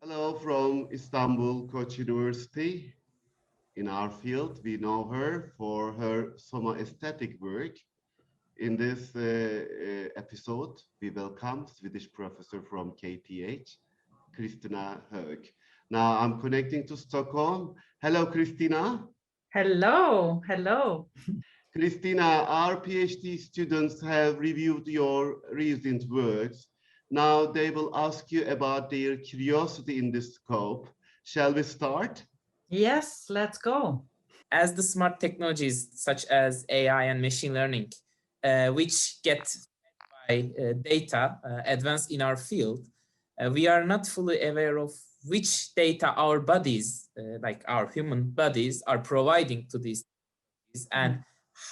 Hello from Istanbul Koç University. In our field, we know her for her somaesthetic work. In this episode, we welcome Swedish professor from KTH, Kristina Höök. Now I'm connecting to Stockholm. Hello, Kristina. Hello, hello. Kristina, our PhD students have reviewed your recent works. Now they will ask you about their curiosity in this scope. Shall we start? Yes, let's go. As the smart technologies such as AI and machine learning, which get by data advanced in our field, we are not fully aware of which data our bodies, like our human bodies, are providing to these and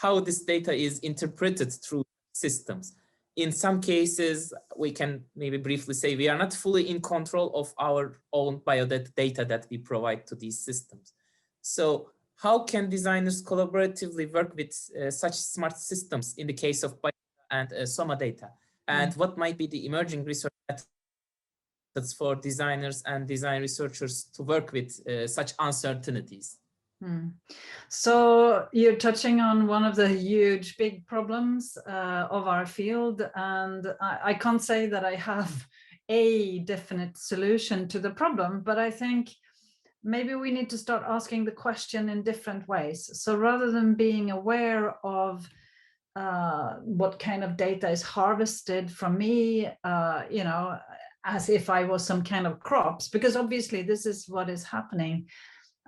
how this data is interpreted through systems. In some cases, we can maybe briefly say we are not fully in control of our own biodata that we provide to these systems. So how can designers collaboratively work with such smart systems in the case of biodata and soma data? And what might be the emerging research methods for designers and design researchers to work with such uncertainties? So you're touching on one of the huge big problems of our field, and I can't say that I have a definite solution to the problem, but I think maybe we need to start asking the question in different ways. So rather than being aware of what kind of data is harvested from me, as if I was some kind of crops, because obviously this is what is happening.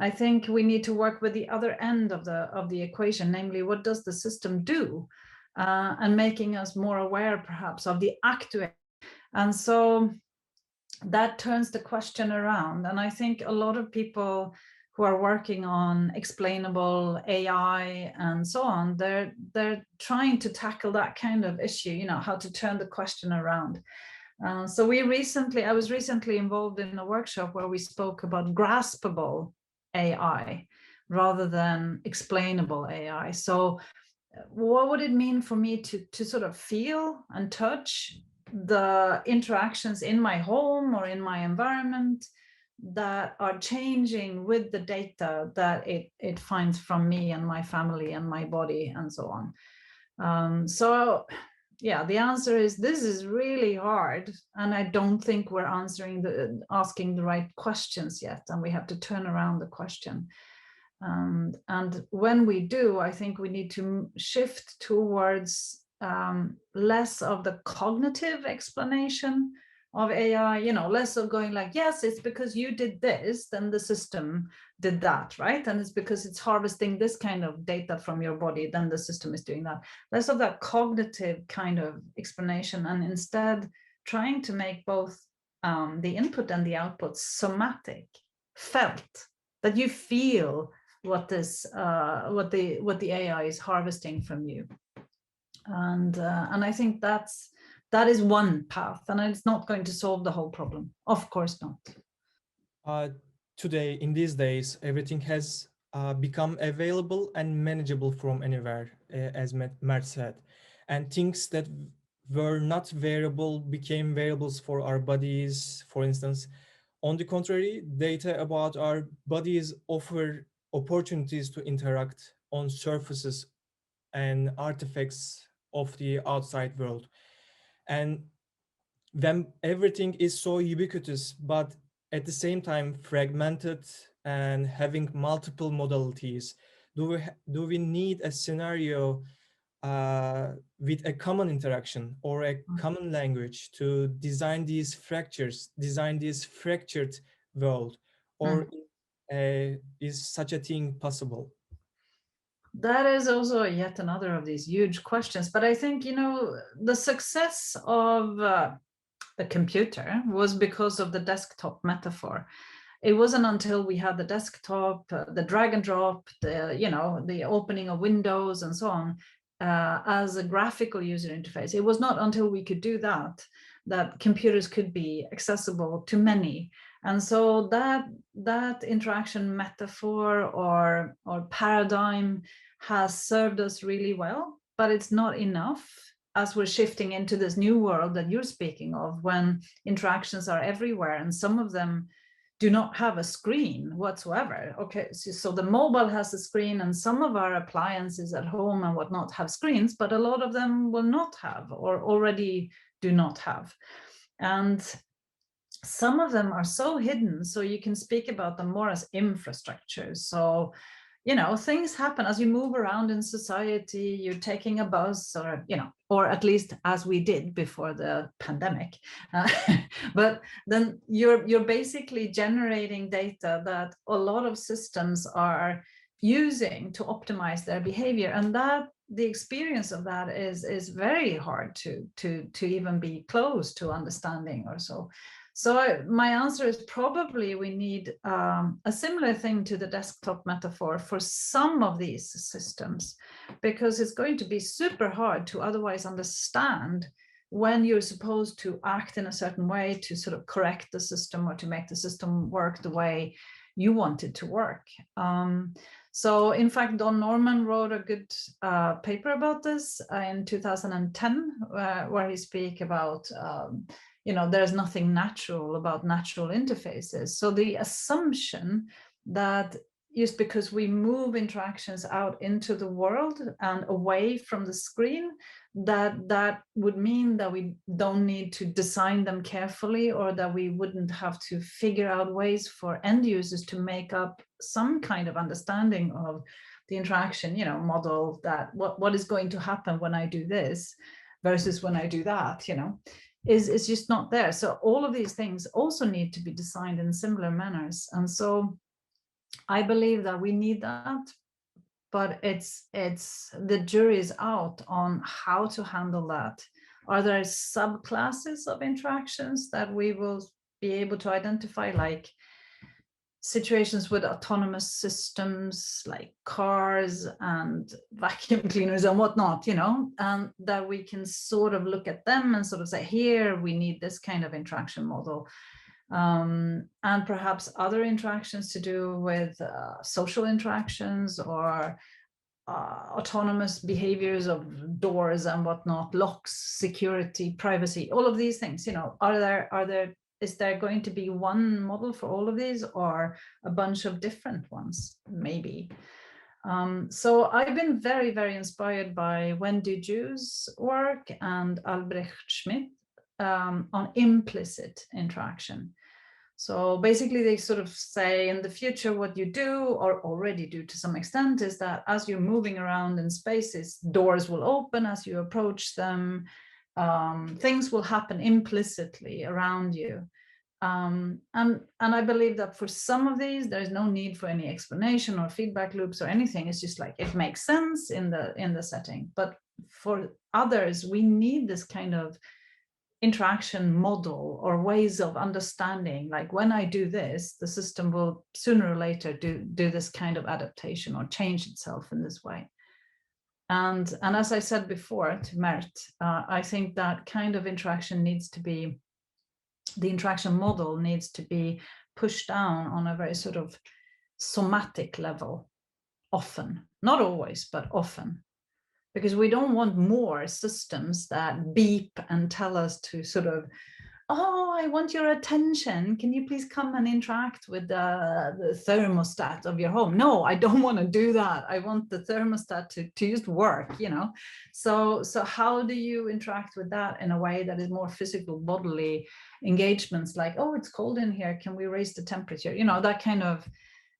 I think we need to work with the other end of the equation, namely, what does the system do, and making us more aware, perhaps, of the actual. And so that turns the question around. And I think a lot of people who are working on explainable AI and so on, they're trying to tackle that kind of issue, how to turn the question around. So I was recently involved in a workshop where we spoke about graspable AI rather than explainable AI. So what would it mean for me to sort of feel and touch the interactions in my home or in my environment that are changing with the data that it finds from me and my family and my body and so on? So yeah, the answer is this is really hard, and I don't think we're asking the right questions yet, and we have to turn around the question. And when we do, I think we need to shift towards less of the cognitive explanation of AI, less of going like, yes, it's because you did this, then the system did that, right? And it's because it's harvesting this kind of data from your body, then the system is doing that. Less of that cognitive kind of explanation, and instead trying to make both the input and the output somatic, felt, that you feel what the AI is harvesting from you. And I think that is one path, and it's not going to solve the whole problem. Of course not. Today, in these days, everything has become available and manageable from anywhere, as Mert said. And things that were not variable became variables for our bodies, for instance. On the contrary, data about our bodies offer opportunities to interact on surfaces and artifacts of the outside world. And when everything is so ubiquitous, but at the same time fragmented and having multiple modalities, do we need a scenario with a common interaction or a common language to design these fractures, design this fractured world, or is such a thing possible? That is also yet another of these huge questions. But I think, the success of the computer was because of the desktop metaphor. It wasn't until we had the desktop, the drag and drop, the opening of windows and so on, as a graphical user interface. It was not until we could do that computers could be accessible to many. And so that interaction metaphor or paradigm has served us really well, but it's not enough as we're shifting into this new world that you're speaking of, when interactions are everywhere, and some of them do not have a screen whatsoever. Okay, so the mobile has a screen, and some of our appliances at home and whatnot have screens, but a lot of them will not have, or already do not have. And some of them are so hidden, so you can speak about them more as infrastructure. So, you know, things happen as you move around in society. You're taking a bus, or, you know, or at least as we did before the pandemic. But then you're basically generating data that a lot of systems are using to optimize their behavior, and that the experience of that is very hard to even be close to understanding or so. So my answer is probably we need a similar thing to the desktop metaphor for some of these systems, because it's going to be super hard to otherwise understand when you're supposed to act in a certain way to sort of correct the system or to make the system work the way you want it to work. So in fact, Don Norman wrote a good paper about this in 2010, where he speaks about you know, there's nothing natural about natural interfaces. So the assumption that just because we move interactions out into the world and away from the screen, that would mean that we don't need to design them carefully, or that we wouldn't have to figure out ways for end users to make up some kind of understanding of the interaction, you know, model that what is going to happen when I do this versus when I do that, you know. Is just not there. So all of these things also need to be designed in similar manners. And so I believe that we need that, but it's the jury's out on how to handle that. Are there subclasses of interactions that we will be able to identify, like situations with autonomous systems like cars and vacuum cleaners and whatnot, you know, and that we can sort of look at them and sort of say, here we need this kind of interaction model, and perhaps other interactions to do with social interactions or autonomous behaviors of doors and whatnot, locks, security, privacy, all of these things, you know. Is there going to be one model for all of these, or a bunch of different ones, maybe? So I've been very, very inspired by Wendy Ju's work and Albrecht Schmidt on implicit interaction. So basically they sort of say in the future what you do, or already do to some extent, is that as you're moving around in spaces, doors will open as you approach them. Things will happen implicitly around you. And I believe that for some of these, there is no need for any explanation or feedback loops or anything. It's just like, it makes sense in the setting. But for others, we need this kind of interaction model or ways of understanding, like when I do this, the system will sooner or later do this kind of adaptation or change itself in this way. And as I said before to Mert, I think that kind of interaction needs to be, the interaction model needs to be pushed down on a very sort of somatic level, often, not always, but often, because we don't want more systems that beep and tell us to sort of, oh, I want your attention. Can you please come and interact with the thermostat of your home? No, I don't want to do that. I want the thermostat to just work, you know? So how do you interact with that in a way that is more physical, bodily engagements, like, oh, it's cold in here. Can we raise the temperature? You know, that kind of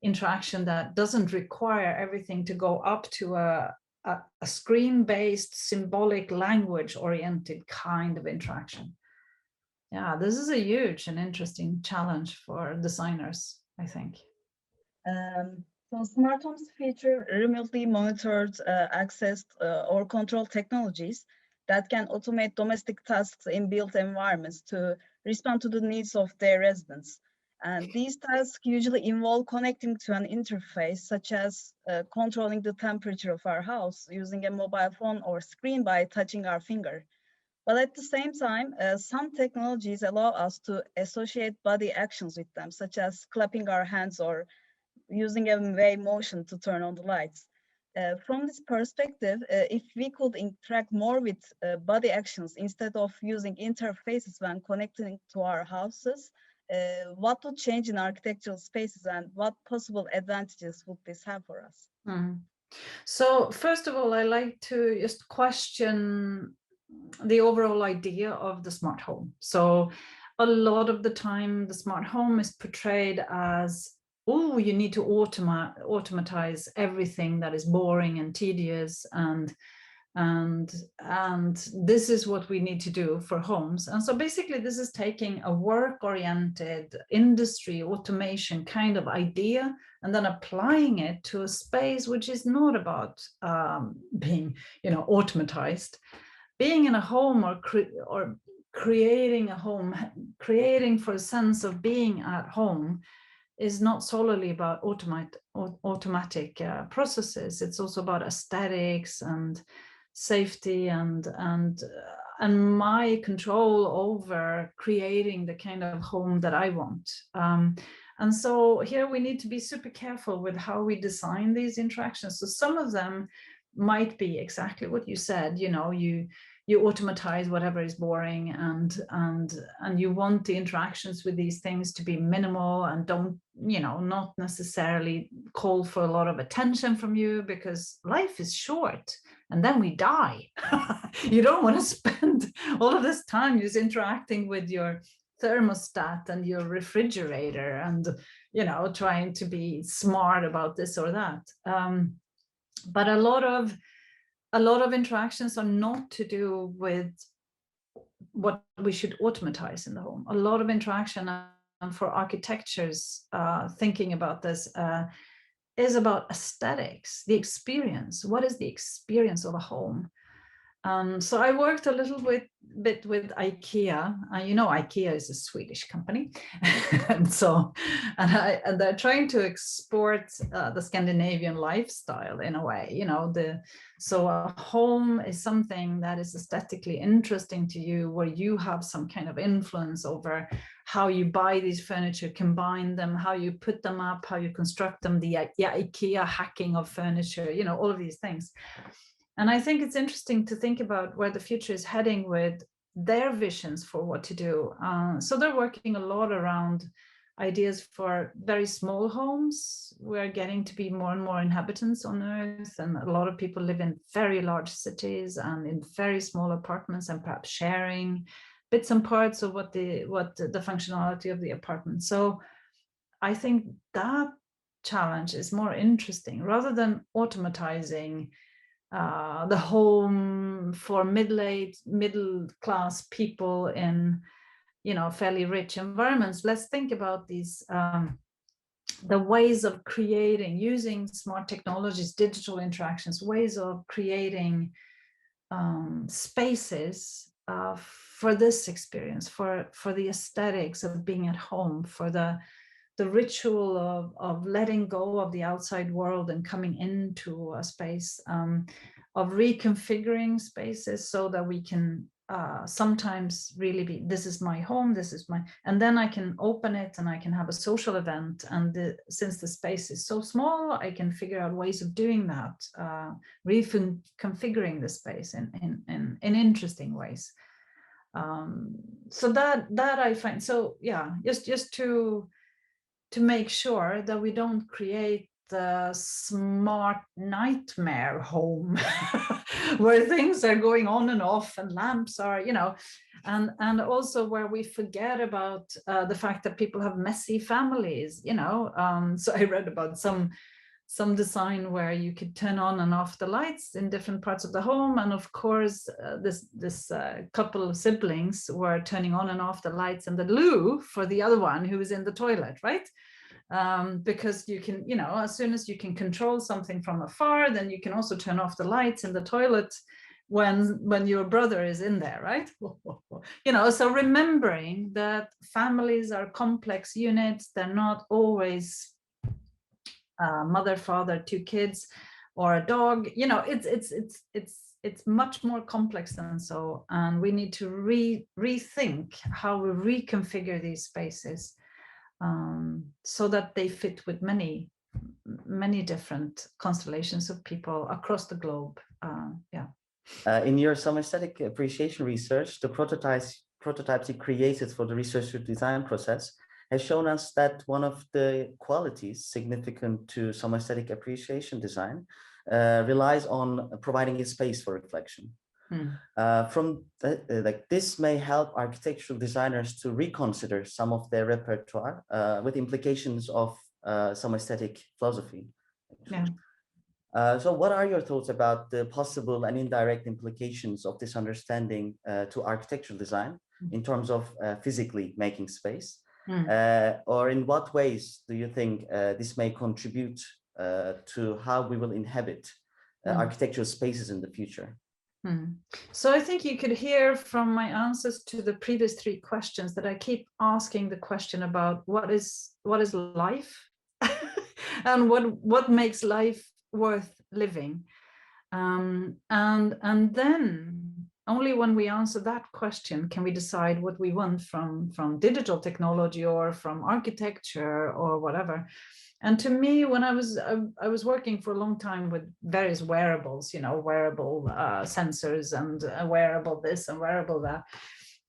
interaction that doesn't require everything to go up to a screen-based, symbolic, language-oriented kind of interaction. Yeah, this is a huge and interesting challenge for designers, I think. So smart homes feature remotely monitored, accessed, or controlled technologies that can automate domestic tasks in built environments to respond to the needs of their residents. And these tasks usually involve connecting to an interface, such as controlling the temperature of our house using a mobile phone or screen by touching our finger. But at the same time, some technologies allow us to associate body actions with them, such as clapping our hands or using a wave motion to turn on the lights. From this perspective, if we could interact more with body actions instead of using interfaces when connecting to our houses, what would change in architectural spaces and what possible advantages would this have for us? So first of all, I like to just question the overall idea of the smart home. So a lot of the time, the smart home is portrayed as, oh, you need to automatize everything that is boring and tedious, and this is what we need to do for homes. And so basically this is taking a work-oriented industry automation kind of idea and then applying it to a space which is not about being, automatized. Being in a home or creating a home, creating for a sense of being at home is not solely about automatic processes. It's also about aesthetics and safety and my control over creating the kind of home that I want. And so here we need to be super careful with how we design these interactions. So some of them might be exactly what you said, you automatize whatever is boring and you want the interactions with these things to be minimal and don't, not necessarily call for a lot of attention from you, because life is short and then we die. You don't want to spend all of this time just interacting with your thermostat and your refrigerator and, trying to be smart about this or that. But a lot of interactions are not to do with what we should automatize in the home. A lot of interaction, and for architectures thinking about this, is about aesthetics, the experience. What is the experience of a home? So I worked a little bit with IKEA. IKEA is a Swedish company, and they're trying to export the Scandinavian lifestyle in a way. So a home is something that is aesthetically interesting to you, where you have some kind of influence over how you buy these furniture, combine them, how you put them up, how you construct them, the IKEA hacking of furniture, all of these things. And I think it's interesting to think about where the future is heading with their visions for what to do. So they're working a lot around ideas for very small homes. We're getting to be more and more inhabitants on Earth, and a lot of people live in very large cities and in very small apartments, and perhaps sharing bits and parts of what the functionality of the apartment. So I think that challenge is more interesting, rather than automatizing the home for middle class people in fairly rich environments. Let's think about these the ways of creating, using smart technologies, digital interactions, ways of creating spaces for this experience, for the aesthetics of being at home, for the ritual of letting go of the outside world and coming into a space, of reconfiguring spaces so that we can sometimes really be, this is my home, and then I can open it and I can have a social event. And since the space is so small, I can figure out ways of doing that, reconfiguring the space in interesting ways. So that I find, so yeah, just to make sure that we don't create the smart nightmare home where things are going on and off and lamps are, and also where we forget about the fact that people have messy families, so I read about some design where you could turn on and off the lights in different parts of the home. And of course, this couple of siblings were turning on and off the lights in the loo for the other one who was in the toilet, right? Because you can, as soon as you can control something from afar, then you can also turn off the lights in the toilet when your brother is in there, right? So remembering that families are complex units, they're not always mother, father, 2 kids, or a dog. It's much more complex than so, and we need to rethink how we reconfigure these spaces so that they fit with many different constellations of people across the globe. In your somaesthetic appreciation research, the prototypes you created for the research to design process has shown us that one of the qualities significant to somaesthetic appreciation design relies on providing a space for reflection. This may help architectural designers to reconsider some of their repertoire with implications of somaesthetic philosophy. Yeah. So what are your thoughts about the possible and indirect implications of this understanding to architectural design in terms of physically making space? Or in what ways do you think this may contribute to how we will inhabit architectural spaces in the future? So I think you could hear from my answers to the previous three questions that I keep asking the question about what is life and what makes life worth living, and then only when we answer that question can we decide what we want from digital technology or from architecture or whatever. And to me, when I was working for a long time with various wearables, wearable sensors and wearable this and wearable that,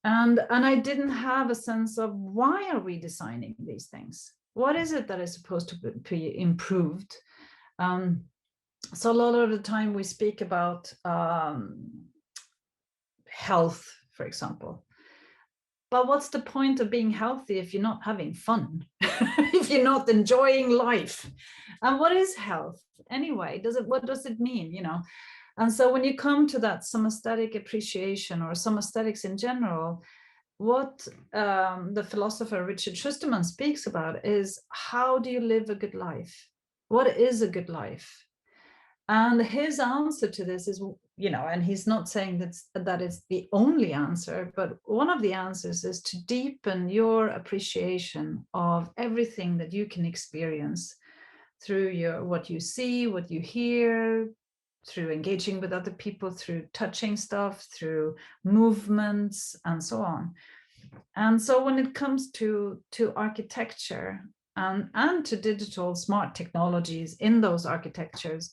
and I didn't have a sense of why are we designing these things? What is it that is supposed to be improved? So a lot of the time we speak about health, for example. But what's the point of being healthy if you're not having fun, if you're not enjoying life? And what is health anyway? What does it mean, And so when you come to that somaesthetic appreciation or somaesthetics in general, what the philosopher Richard Schusterman speaks about is how do you live a good life? What is a good life? And his answer to this is, and he's not saying that is the only answer, but one of the answers is to deepen your appreciation of everything that you can experience through what you see, what you hear, through engaging with other people, through touching stuff, through movements, and so on. And so when it comes to architecture and to digital smart technologies in those architectures,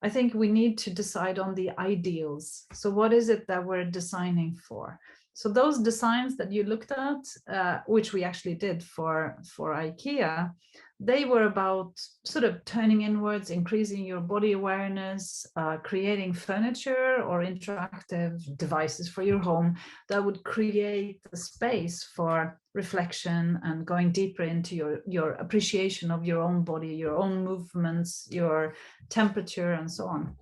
I think we need to decide on the ideals. So what is it that we're designing for? So those designs that you looked at, which we actually did for IKEA, they were about sort of turning inwards, increasing your body awareness, creating furniture or interactive devices for your home that would create the space for reflection and going deeper into your appreciation of your own body, your own movements, your temperature, and so on,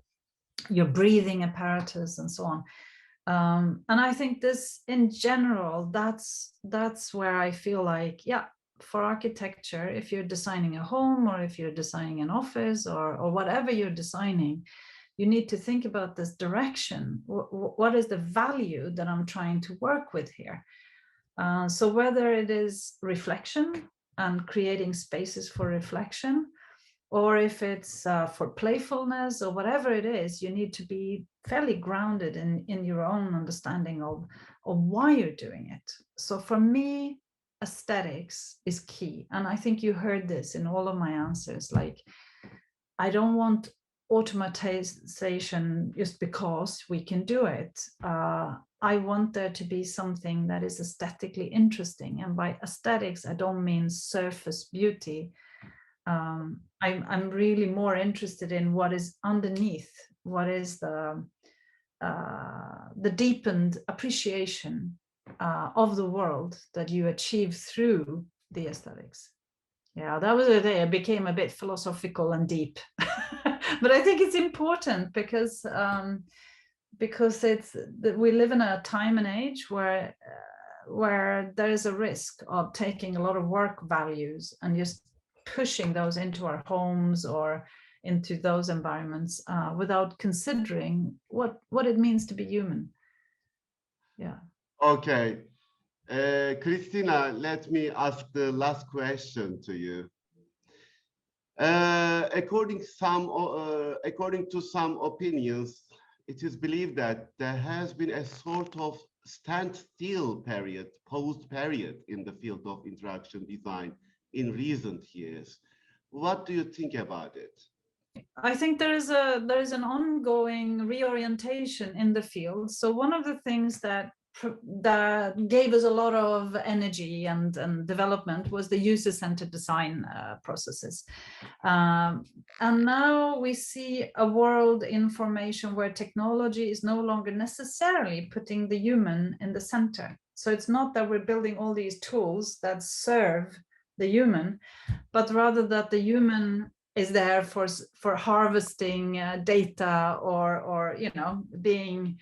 your breathing apparatus, and so on. And I think this, in general, that's where I feel like, for architecture, if you're designing a home or if you're designing an office or whatever you're designing, you need to think about this direction. What is the value that I'm trying to work with here? So whether it is reflection and creating spaces for reflection, or if it's for playfulness or whatever it is, you need to be fairly grounded in your own understanding of why you're doing it. So for me, aesthetics is key. And I think you heard this in all of my answers. Like, I don't want automatization just because we can do it. I want there to be something that is aesthetically interesting. And by aesthetics, I don't mean surface beauty. I'm really more interested in what is underneath, what is the deepened appreciation of the world that you achieve through the aesthetics. Yeah, that was it. It became a bit philosophical and deep, but I think it's important because it's that we live in a time and age where there is a risk of taking a lot of work values and just pushing those into our homes or into those environments without considering what it means to be human. Yeah. Okay. Kristina, let me ask the last question to you. According to some opinions, it is believed that there has been a sort of standstill period, post-period in the field of interaction design in recent years. What do you think about it? I think there is an ongoing reorientation in the field. So one of the things that that gave us a lot of energy and development was the user-centered design processes. And now we see a world in formation where technology is no longer necessarily putting the human in the center. So it's not that we're building all these tools that serve the human, but rather that the human is there for harvesting data or being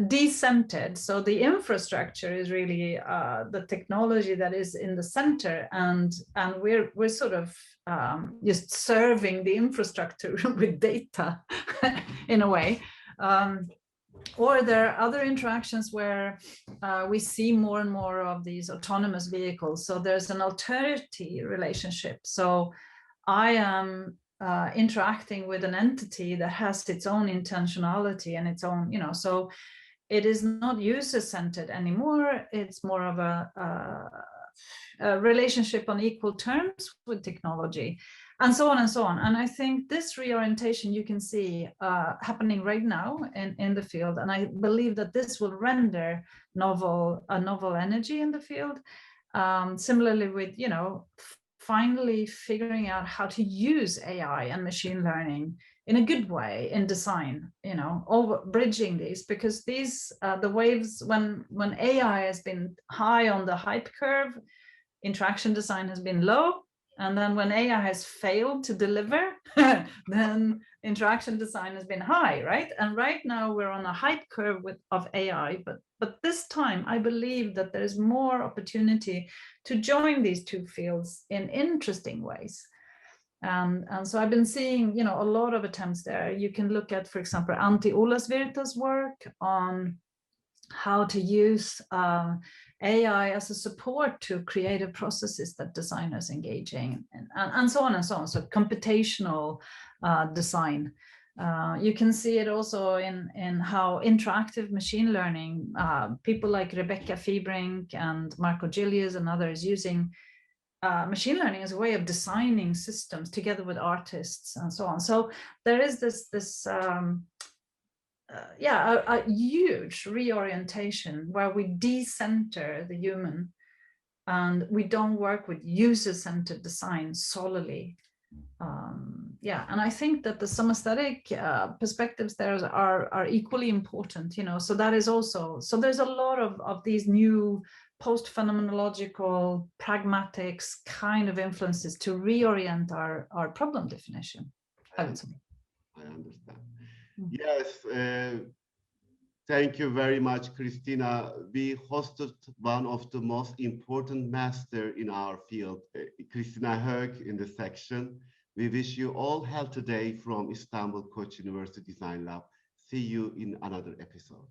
decentered. So the infrastructure is really the technology that is in the center, and we're sort of just serving the infrastructure with data in a way. Or there are other interactions where we see more and more of these autonomous vehicles. So there's an authority relationship. So I am interacting with an entity that has its own intentionality and its own, so it is not user-centered anymore. It's more of a relationship on equal terms with technology, and so on and so on. And I think this reorientation you can see happening right now in the field, and I believe that this will render a novel energy in the field. Similarly with, finally figuring out how to use AI and machine learning in a good way in design, over bridging these, because these the waves when AI has been high on the hype curve, interaction design has been low. And then when AI has failed to deliver, then interaction design has been high, right? And right now we're on a hype curve of AI, but this time I believe that there's more opportunity to join these two fields in interesting ways. And so I've been seeing, a lot of attempts there. You can look at, for example, Antti Ulasvirta's work on how to use AI as a support to creative processes that designers engaging, and so on and so on. So computational design. You can see it also in how interactive machine learning, people like Rebecca Fiebrink and Marco Gillius and others using machine learning as a way of designing systems together with artists and so on. So there is this a huge reorientation where we decenter the human and we don't work with user-centered design solely. And I think that the somaesthetic perspectives there are equally important, so that is also, so there's a lot of these new post-phenomenological pragmatics kind of influences to reorient our problem definition, I would say. I understand. Yes, thank you very much, Kristina. We hosted one of the most important masters in our field, Kristina Höök, in the section. We wish you all health today from Istanbul Koç University Design Lab. See you in another episode.